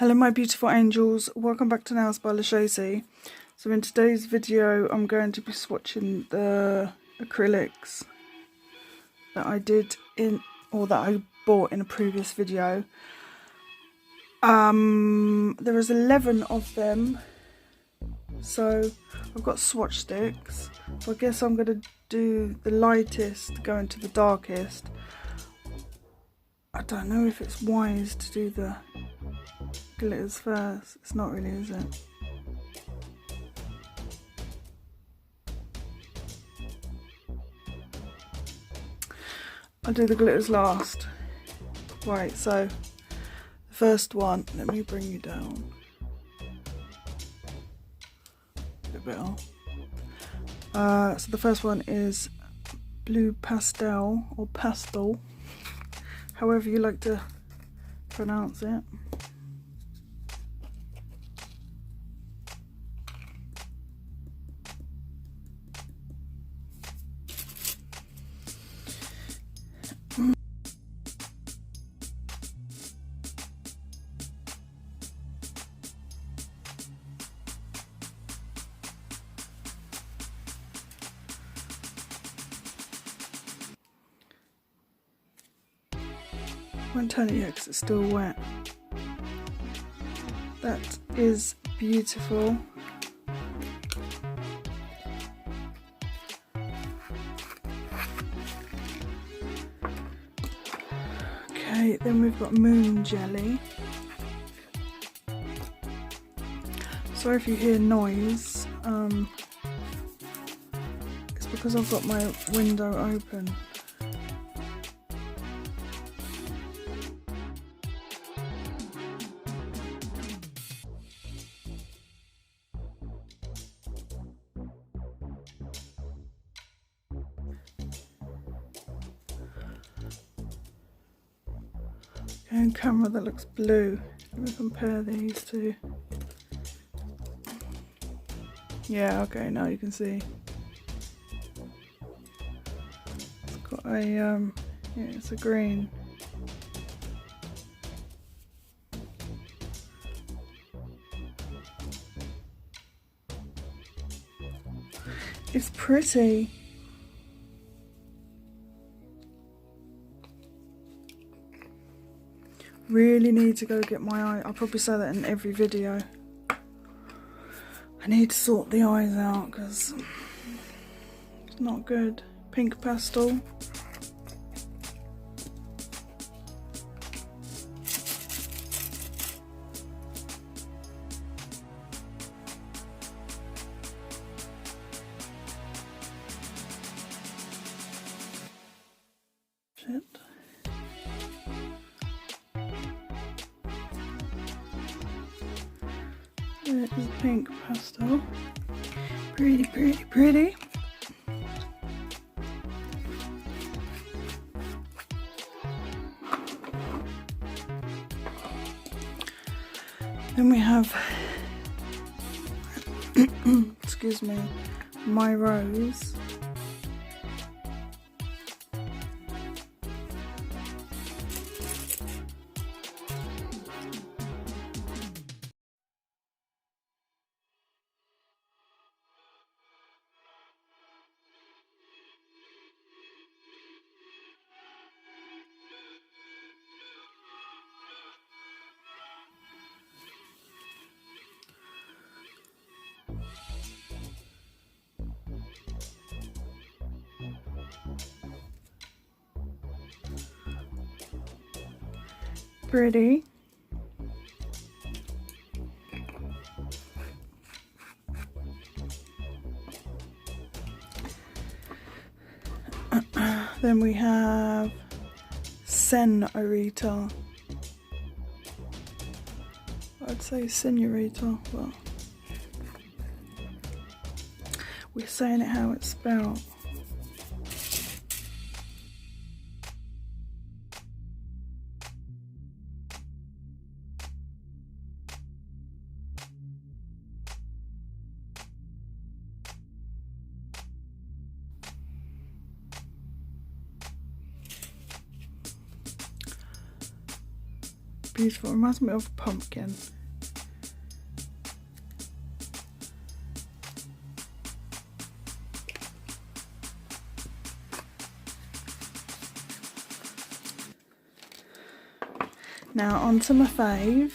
Hello my beautiful angels, welcome back to Nails by LJOLUSESI. So in today's video I'm going to be swatching the acrylics that I did in, or that I bought in a previous video. There is 11 of them, so I've got swatch sticks. So I guess I'm going to do the lightest going to the darkest. I don't know if it's wise to do the glitters first. It's not really, is it? I'll do the glitters last. Right, so the first one, let me bring you down a bit better. So the first one is blue pastel, or pastel, however you like to pronounce it. Won't turn it yet because it's still wet. That is beautiful. Okay, then we've got moon jelly. Sorry if you hear noise. It's because I've got my window open. And camera that looks blue. Let me compare these two. Yeah, okay, now you can see. It's got a yeah, it's a green. It's pretty. Really need to go get my eye. I'll probably say that in every video. I need to sort the eyes out because it's not good. Pink pastel. Shit. There is pink pastel. Pretty, pretty, pretty. Then we have, excuse me, my rose. Pretty. Then we have Arrita. I'd say Senorita, but we're saying it how it's spelled. Beautiful, reminds me of a pumpkin. Now on to my fave,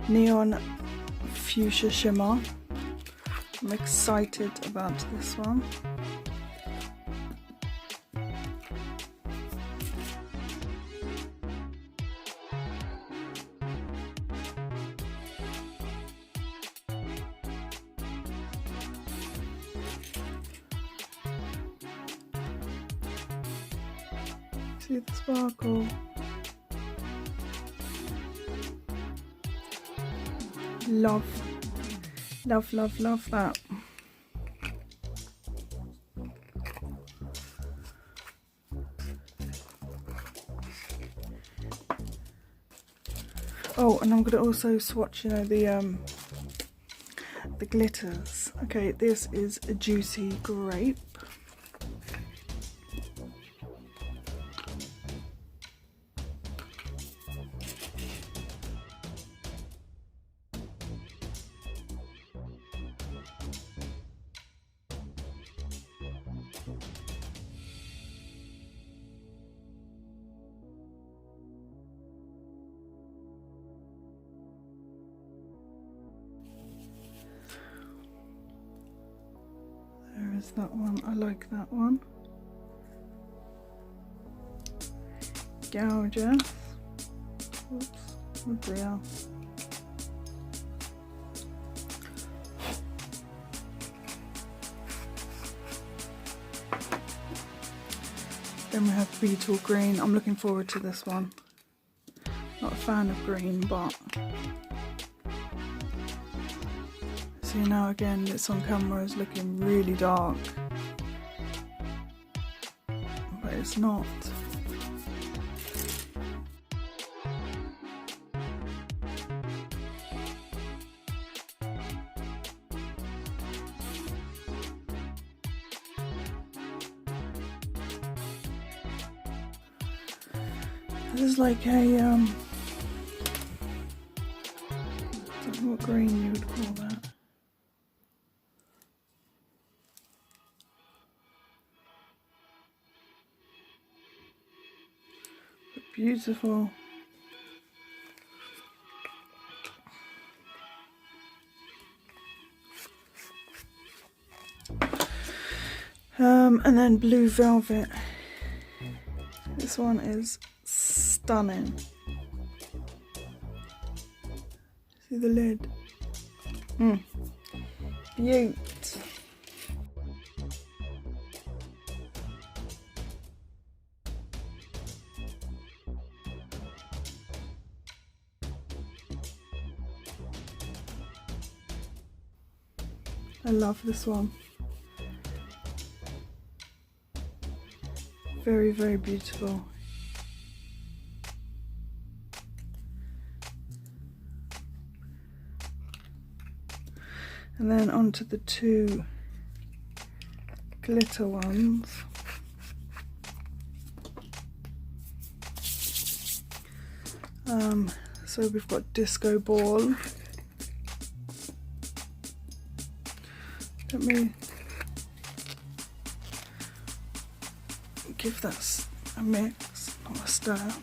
Neon Fuchsia Shimmer. I'm excited about this one. See the sparkle? Love, love, love, love that. Oh, and I'm gonna also swatch, you know, the glitters. Okay, this is a Juicy Grape. There is that one, I like that one. Gorgeous. Oops, oh dear. Then we have Beetle Green. I'm looking forward to this one. Not a fan of green, but see now again, this on camera is looking really dark, but it's not. This is like a I don't know what green you would call that. But beautiful. And then Blue Velvet. This one is stunning. See the lid? Beaut. I love this one. Very, very beautiful. And then onto the two glitter ones. So we've got Disco Ball. Let me give that a mix, not a stir.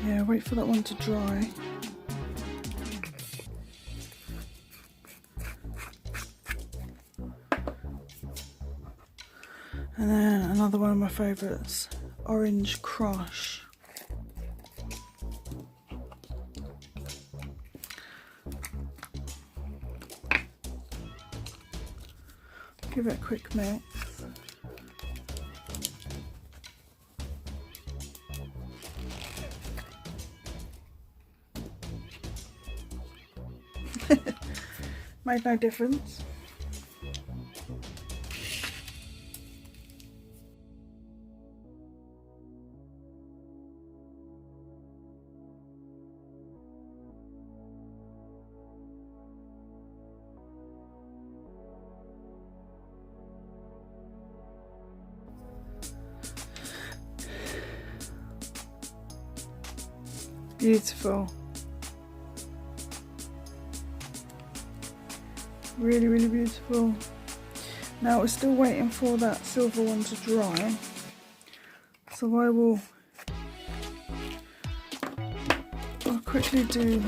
Yeah, wait for that one to dry. And then another one of my favourites, Orange Crush. Give it a quick mix. Made no difference. Beautiful. Really, really beautiful. Now we're still waiting for that silver one to dry. So I'll quickly do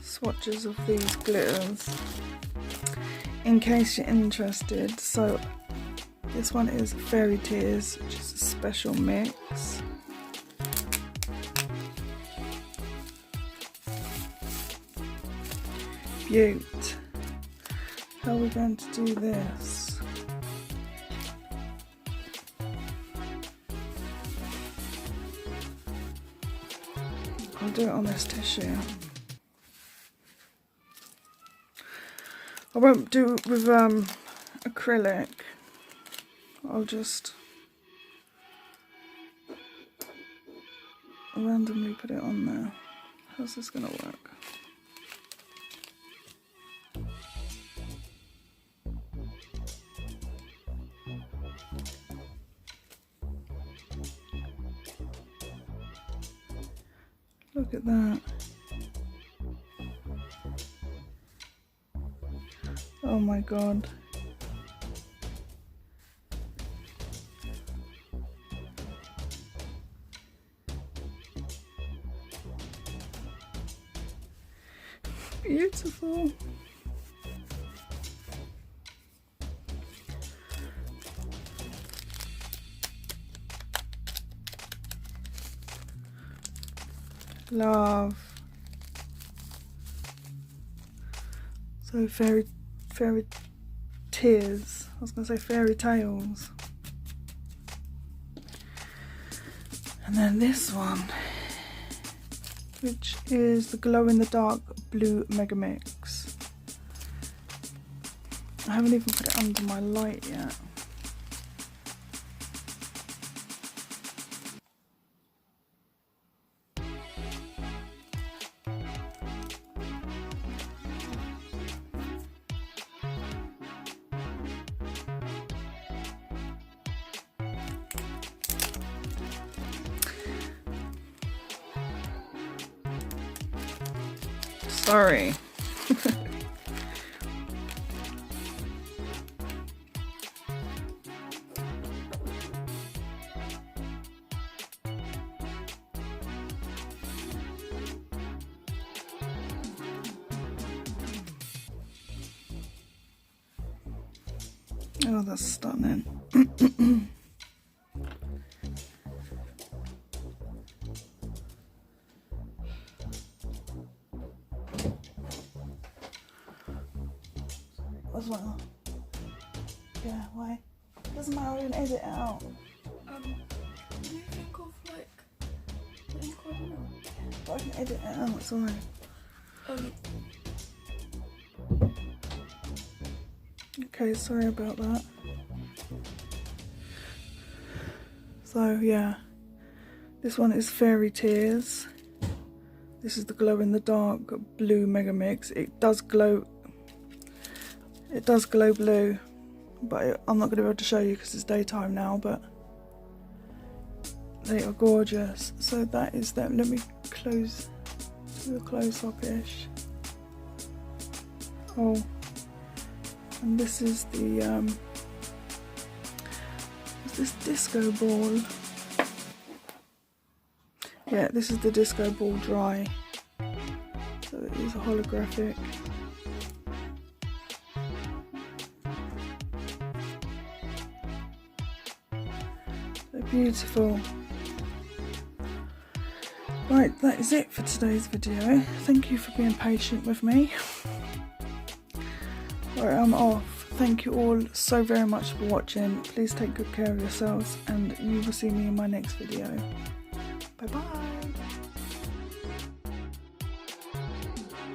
swatches of these glitters in case you're interested. So this one is Fairy Tears, which is a special mix. Beaut. How are we going to do this? I'll do it on this tissue. I won't do it with acrylic. I'll just randomly put it on there. How's this gonna work? Look at that. Oh my god. Beautiful. Love. So fairy tears. I was gonna say fairy tales. And then this one, which is the glow in the dark blue mega mix. I haven't even put it under my light yet. Sorry. Oh, that's stunning. As well. Yeah, why? Doesn't matter, we can edit it out. Do you think of like the ink right now? But I can edit it out, it's alright. Okay, sorry about that. So yeah, this one is Fairy Tears. This is the glow in the dark blue mega mix. It does glow blue, but I'm not going to be able to show you because it's daytime now, but they are gorgeous. So that is them. Let me do a close-up-ish. Oh, and this is the is this disco ball? Yeah, this is the disco ball dry. So it is a holographic. Beautiful. Right, that is it for today's video. Thank you for being patient with me. Right, I'm off. Thank you all so very much for watching. Please take good care of yourselves and you will see me in my next video. Bye bye.